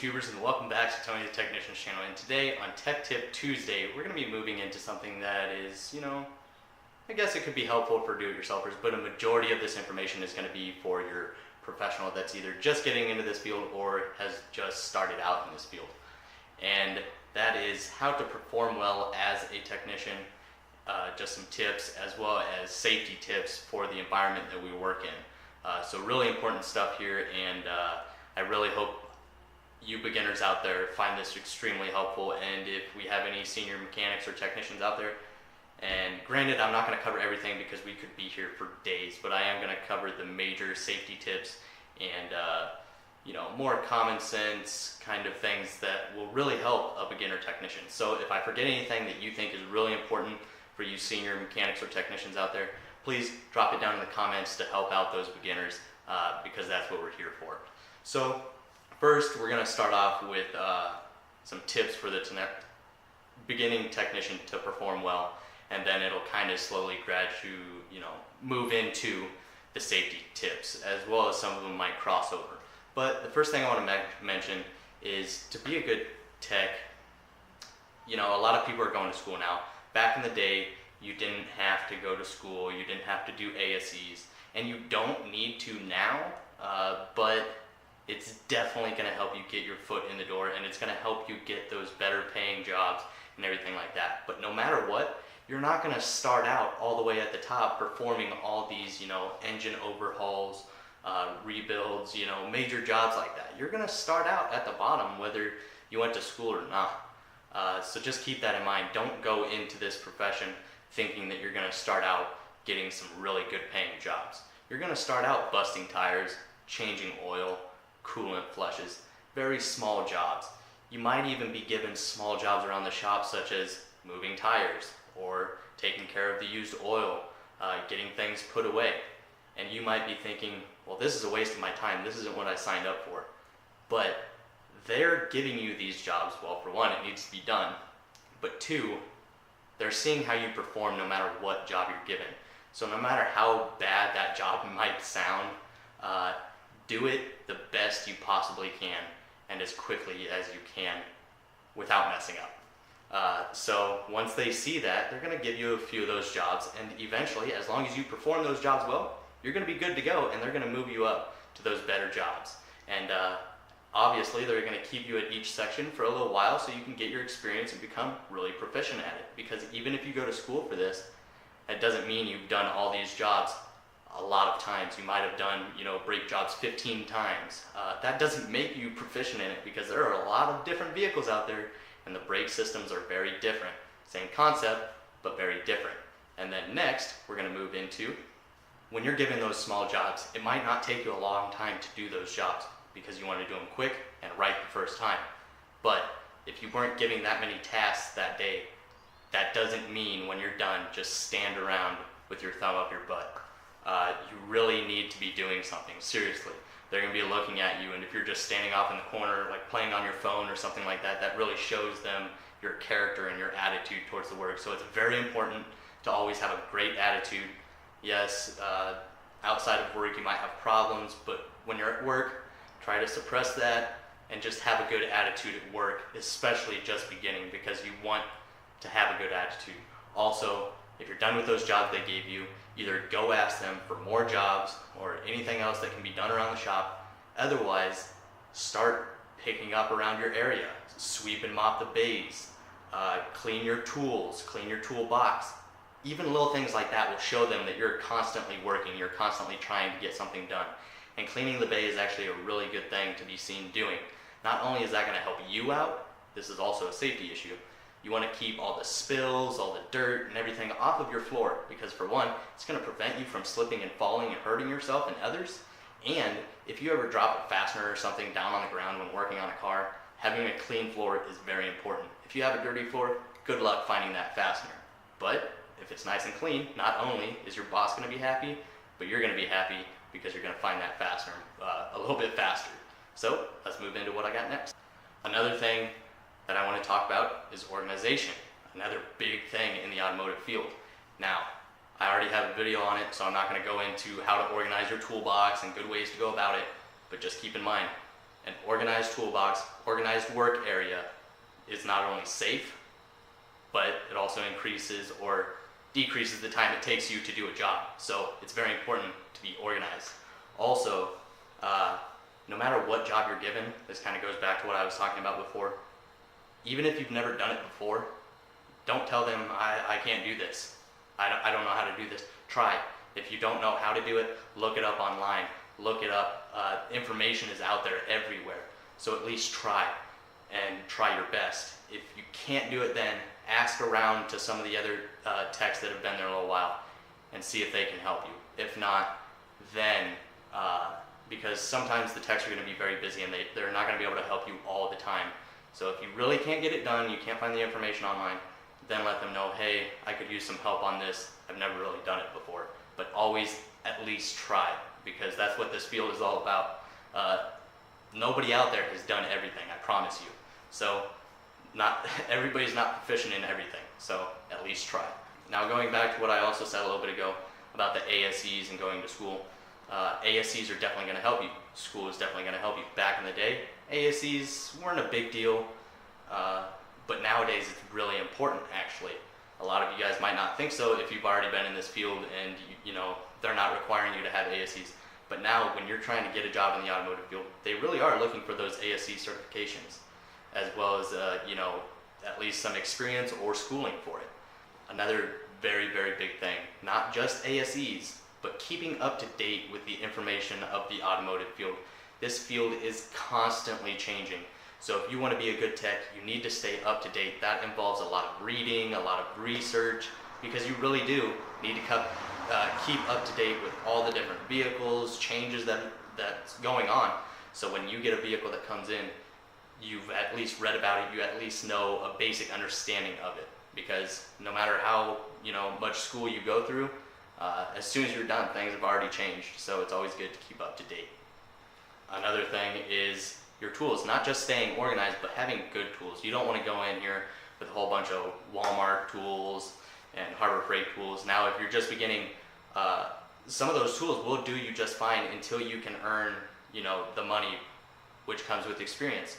YouTubers, and welcome back to Tony the Technician's channel. And today on Tech Tip Tuesday, we're going to be moving into something that is, I guess it could be helpful for do-it-yourselfers, but a majority of this information is going to be for your professional that's either just getting into this field or has just started out in this field. And that is how to perform well as a technician, just some tips as well as safety tips for the environment that we work in. So really important stuff here, and I really hope you beginners out there find this extremely helpful. And if we have any senior mechanics or technicians out there, and granted I'm not going to cover everything because we could be here for days, but I am going to cover the major safety tips and more common sense kind of things that will really help a beginner technician. So if I forget anything that you think is really important for you senior mechanics or technicians out there, please drop it down in the comments to help out those beginners, because that's what we're here for. So first, we're going to start off with some tips for the beginning technician to perform well, and then it'll kind of slowly gradually, move into the safety tips, as well as some of them might cross over. But the first thing I want to mention is to be a good tech. A lot of people are going to school now. Back in the day, you didn't have to go to school, you didn't have to do ASEs, and you don't need to now, but it's definitely going to help you get your foot in the door, and it's going to help you get those better paying jobs and everything like that. But no matter what, you're not going to start out all the way at the top performing all these, engine overhauls, rebuilds, major jobs like that. You're going to start out at the bottom whether you went to school or not. So just keep that in mind. Don't go into this profession thinking that you're going to start out getting some really good paying jobs. You're going to start out busting tires, changing oil, coolant flushes, very small jobs. You might even be given small jobs around the shop, such as moving tires or taking care of the used oil, getting things put away. And you might be thinking, well, this is a waste of my time. This isn't what I signed up for. But they're giving you these jobs. Well, for one, it needs to be done. But two, they're seeing how you perform no matter what job you're given. So no matter how bad that job might sound, do it the best you possibly can and as quickly as you can without messing up. So once they see that, they're going to give you a few of those jobs, and eventually, as long as you perform those jobs well, you're going to be good to go, and they're going to move you up to those better jobs. And obviously, they're going to keep you at each section for a little while so you can get your experience and become really proficient at it. Because even if you go to school for this, that doesn't mean you've done all these jobs a lot of times. You might have done, brake jobs 15 times. That doesn't make you proficient in it, because there are a lot of different vehicles out there, and the brake systems are very different. Same concept, but very different. And then next, we're going to move into, when you're given those small jobs, it might not take you a long time to do those jobs because you want to do them quick and right the first time. But if you weren't giving that many tasks that day, that doesn't mean when you're done, just stand around with your thumb up your butt. You really need to be doing something, seriously. They're going to be looking at you, and if you're just standing off in the corner, like playing on your phone or something like that, that really shows them your character and your attitude towards the work. So it's very important to always have a great attitude. Yes, outside of work you might have problems, but when you're at work, try to suppress that and just have a good attitude at work, especially just beginning, because you want to have a good attitude. Also, if you're done with those jobs they gave you, either go ask them for more jobs or anything else that can be done around the shop. Otherwise, start picking up around your area. Sweep and mop the bays, clean your tools, clean your toolbox. Even little things like that will show them that you're constantly working, you're constantly trying to get something done. And cleaning the bay is actually a really good thing to be seen doing. Not only is that going to help you out, this is also a safety issue. You want to keep all the spills, all the dirt and everything off of your floor, because for one, it's going to prevent you from slipping and falling and hurting yourself and others. And if you ever drop a fastener or something down on the ground when working on a car, having a clean floor is very important. If you have a dirty floor, good luck finding that fastener. But if it's nice and clean, not only is your boss going to be happy, but you're going to be happy because you're going to find that fastener a little bit faster. So let's move into what I got next. Another thing that I want to talk about is organization, another big thing in the automotive field. Now, I already have a video on it, so I'm not going to go into how to organize your toolbox and good ways to go about it, but just keep in mind, An organized toolbox, organized work area is not only safe, but it also increases or decreases the time it takes you to do a job. So it's very important to be organized. Also, no matter what job you're given, this kind of goes back to what I was talking about before. Even if you've never done it before, don't tell them, I can't do this. I don't know how to do this. Try. If you don't know how to do it, look it up online. Look it up. Information is out there everywhere. So at least try and try your best. If you can't do it, then ask around to some of the other techs that have been there a little while and see if they can help you. If not, then because sometimes the techs are going to be very busy and they're not going to be able to help you all the time. So if you really can't get it done, you can't find the information online, then let them know, hey, I could use some help on this. I've never really done it before. But always at least try, because that's what this field is all about. Nobody out there has done everything, I promise you. So not everybody's not proficient in everything, so at least try. Now going back to what I also said a little bit ago about the ASEs and going to school, ASEs are definitely going to help you. School is definitely going to help you. Back in the day, ASEs weren't a big deal, but nowadays it's really important actually. A lot of you guys might not think so if you've already been in this field and you know they're not requiring you to have ASEs. But now when you're trying to get a job in the automotive field, they really are looking for those ASE certifications, as well as you know, at least some experience or schooling for it. Another very, very big thing, not just ASEs, but keeping up to date with the information of the automotive field. This field is constantly changing. So if you want to be a good tech, you need to stay up to date. That involves a lot of reading, a lot of research, because you really do need to keep up to date with all the different vehicles, changes that's going on. So when you get a vehicle that comes in, you've at least read about it, you at least know a basic understanding of it. Because no matter how much school you go through, as soon as you're done, things have already changed. So it's always good to keep up to date. Another thing is your tools, not just staying organized, but having good tools. You don't want to go in here with a whole bunch of Walmart tools and Harbor Freight tools. Now, if you're just beginning, some of those tools will do you just fine until you can earn, the money which comes with experience.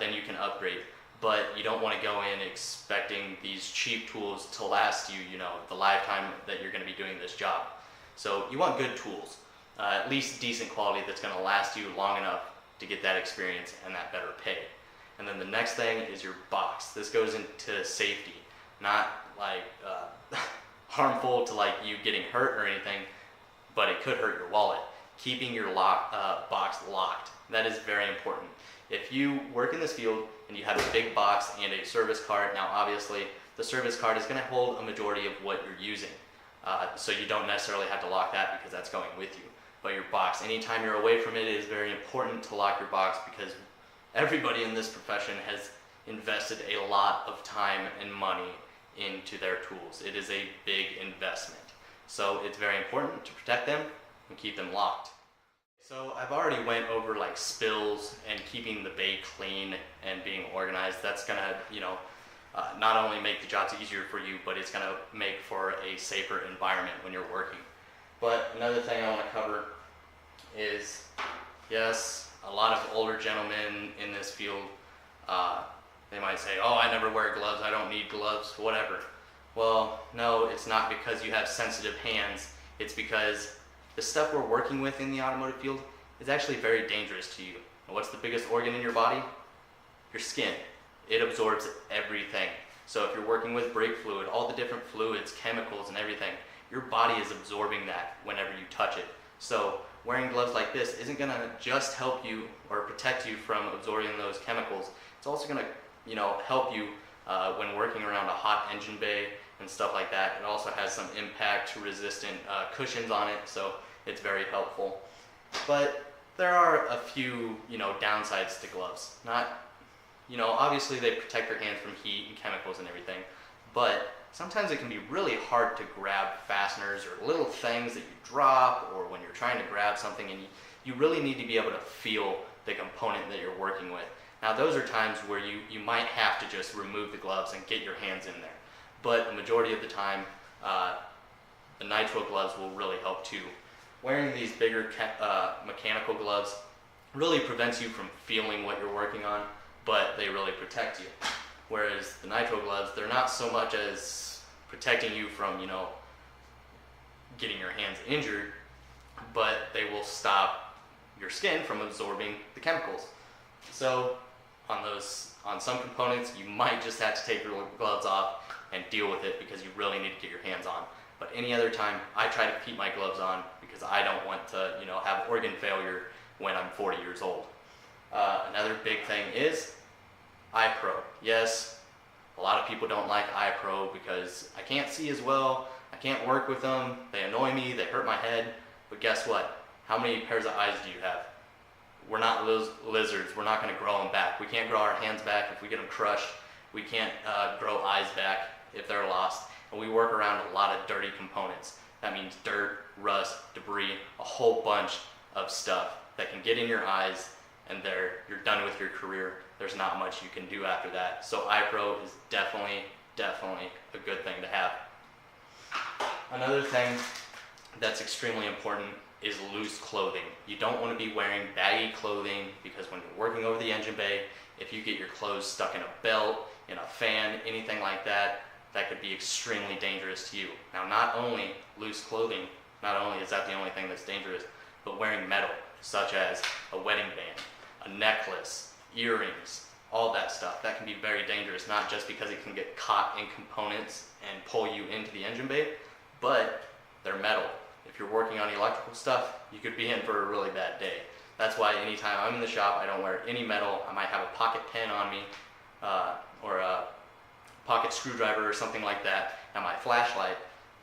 Then you can upgrade. But you don't want to go in expecting these cheap tools to last you, the lifetime that you're going to be doing this job. So you want good tools, at least decent quality that's going to last you long enough to get that experience and that better pay. And then the next thing is your box. This goes into safety, not like harmful to like you getting hurt or anything, but it could hurt your wallet. Keeping your box locked, that is very important. If you work in this field and you have a big box and a service card, now obviously the service card is going to hold a majority of what you're using. So you don't necessarily have to lock that because that's going with you. But your box, anytime you're away from it, it is very important to lock your box, because everybody in this profession has invested a lot of time and money into their tools. It is a big investment. So it's very important to protect them and keep them locked. So I've already went over like spills and keeping the bay clean and being organized. That's gonna, not only make the jobs easier for you, but it's gonna make for a safer environment when you're working. But another thing I want to cover is, yes, a lot of older gentlemen in this field, they might say, oh, I never wear gloves, I don't need gloves, whatever. Well, no, it's not because you have sensitive hands. It's because the stuff we're working with in the automotive field is actually very dangerous to you. And what's the biggest organ in your body? Your skin. It absorbs everything. So if you're working with brake fluid, all the different fluids, chemicals, and everything, your body is absorbing that whenever you touch it. So wearing gloves like this isn't going to just help you or protect you from absorbing those chemicals. It's also going to, help you when working around a hot engine bay and stuff like that. It also has some impact-resistant cushions on it, so it's very helpful. But there are a few, downsides to gloves. Not, obviously they protect your hands from heat and chemicals and everything, but sometimes it can be really hard to grab fasteners or little things that you drop, or when you're trying to grab something, and you really need to be able to feel the component that you're working with. Now those are times where you might have to just remove the gloves and get your hands in there. But the majority of the time, the nitrile gloves will really help too. Wearing these bigger mechanical gloves really prevents you from feeling what you're working on, but they really protect you. Whereas the nitro gloves, they're not so much as protecting you from, getting your hands injured, but they will stop your skin from absorbing the chemicals. So on some components, you might just have to take your gloves off and deal with it because you really need to get your hands on. But any other time, I try to keep my gloves on because I don't want to, have organ failure when I'm 40 years old. Another big thing is eye pro. Yes, a lot of people don't like eye pro because I can't see as well, I can't work with them, they annoy me, they hurt my head, but guess what? How many pairs of eyes do you have? We're not lizards, we're not going to grow them back. We can't grow our hands back if we get them crushed. We can't grow eyes back if they're lost. And we work around a lot of dirty components. That means dirt, rust, debris, a whole bunch of stuff that can get in your eyes, and you're done with your career. There's not much you can do after that. So eye pro is definitely a good thing to have. Another thing that's extremely important is loose clothing. You don't want to be wearing baggy clothing because when you're working over the engine bay, if you get your clothes stuck in a belt, in a fan, anything like that, that could be extremely dangerous to you. Now, not only loose clothing, not only is that the only thing that's dangerous, but wearing metal, such as a wedding band, a necklace, earrings, all that stuff, that can be very dangerous, not just because it can get caught in components and pull you into the engine bay, but they're metal. If you're working on electrical stuff, you could be in for a really bad day. That's why anytime I'm in the shop, I don't wear any metal. I might have a pocket pen on me, or a pocket screwdriver or something like that, and my flashlight.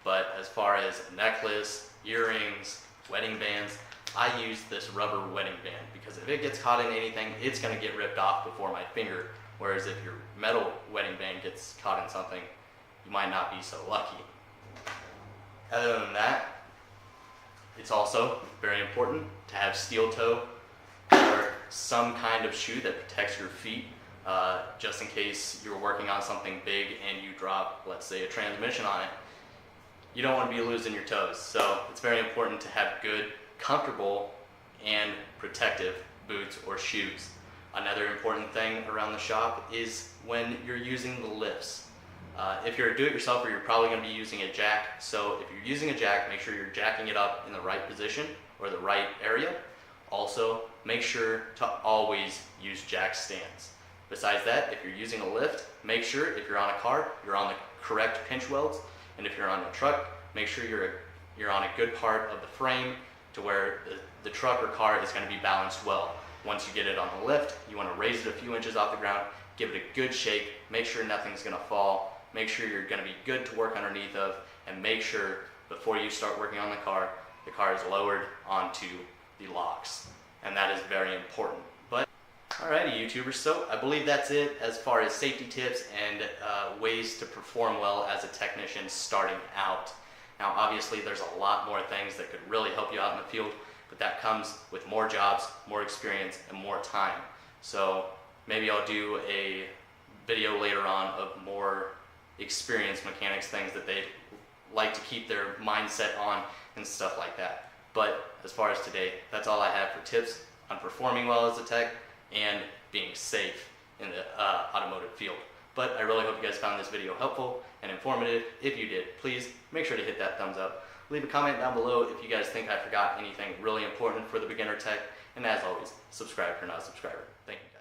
But as far as a necklace, earrings, wedding bands, I use this rubber wedding band because if it gets caught in anything, it's going to get ripped off before my finger. Whereas if your metal wedding band gets caught in something, you might not be so lucky. Other than that, it's also very important to have steel toe or some kind of shoe that protects your feet, just in case you're working on something big and you drop, let's say, a transmission on it. You don't want to be losing your toes, so it's very important to have good, comfortable, and protective boots or shoes. Another important thing around the shop is when you're using the lifts. If you're a do-it-yourselfer, you're probably going to be using a jack. So if you're using a jack, make sure you're jacking it up in the right position or the right area. Also, make sure to always use jack stands. Besides that, if you're using a lift, make sure if you're on a car, you're on the correct pinch welds. And if you're on a truck, make sure you're on a good part of the frame to where the truck or car is going to be balanced well. Once you get it on the lift, you want to raise it a few inches off the ground, give it a good shake, make sure nothing's going to fall. Make sure you're going to be good to work underneath of, and make sure before you start working on the car is lowered onto the locks. And that is very important. But alrighty, YouTubers, so I believe that's it as far as safety tips and ways to perform well as a technician starting out. Now, obviously, there's a lot more things that could really help you out in the field, but that comes with more jobs, more experience, and more time. So maybe I'll do a video later on of more experienced mechanics, things that they like to keep their mindset on and stuff like that. But as far as today, that's all I have for tips on performing well as a tech and being safe in the automotive field. But I really hope you guys found this video helpful and informative. If you did, please make sure to hit that thumbs up. Leave a comment down below if you guys think I forgot anything really important for the beginner tech. And as always, subscribe if you're not a subscriber. Thank you.